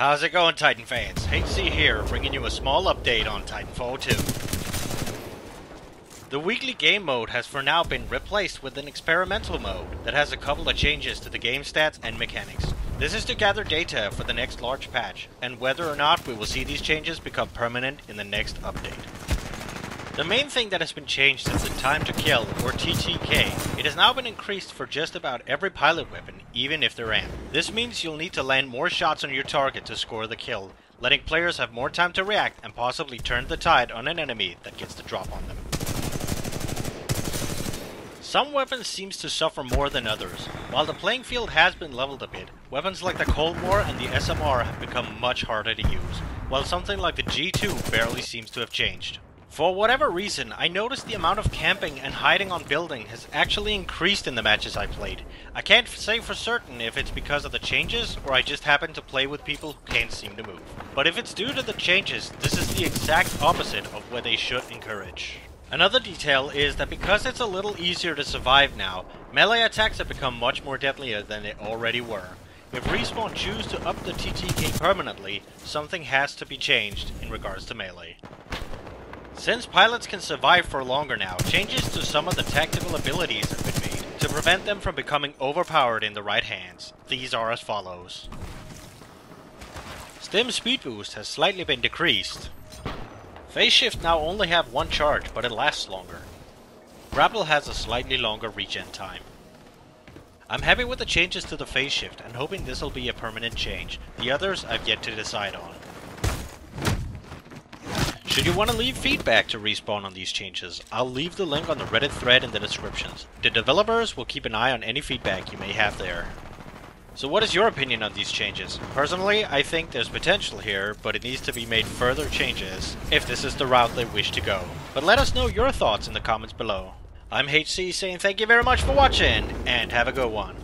How's it going, Titan fans? HC here, bringing you a small update on Titanfall 2. The weekly game mode has for now been replaced with an experimental mode that has a couple of changes to the game stats and mechanics. This is to gather data for the next large patch, and whether or not we will see these changes become permanent in the next update. The main thing that has been changed is the time to kill, or TTK. It has now been increased for just about every pilot weapon, even if they're amped. This means you'll need to land more shots on your target to score the kill, letting players have more time to react and possibly turn the tide on an enemy that gets the drop on them. Some weapons seems to suffer more than others. While the playing field has been leveled a bit, weapons like the Cold War and the SMR have become much harder to use, while something like the G2 barely seems to have changed. For whatever reason, I noticed the amount of camping and hiding on building has actually increased in the matches I played. I can't say for certain if it's because of the changes, or I just happen to play with people who can't seem to move. But if it's due to the changes, this is the exact opposite of what they should encourage. Another detail is that because it's a little easier to survive now, melee attacks have become much more deadlier than they already were. If Respawn choose to up the TTK permanently, something has to be changed in regards to melee. Since pilots can survive for longer now, changes to some of the tactical abilities have been made to prevent them from becoming overpowered in the right hands. These are as follows. Stim speed boost has slightly been decreased. Phase shift now only have one charge, but it lasts longer. Grapple has a slightly longer regen time. I'm happy with the changes to the phase shift and hoping this will be a permanent change. The others I've yet to decide on. Should you want to leave feedback to Respawn on these changes, I'll leave the link on the Reddit thread in the descriptions. The developers will keep an eye on any feedback you may have there. So what is your opinion on these changes? Personally, I think there's potential here, but it needs to be made further changes if this is the route they wish to go. But let us know your thoughts in the comments below. I'm HC saying thank you very much for watching, and have a good one.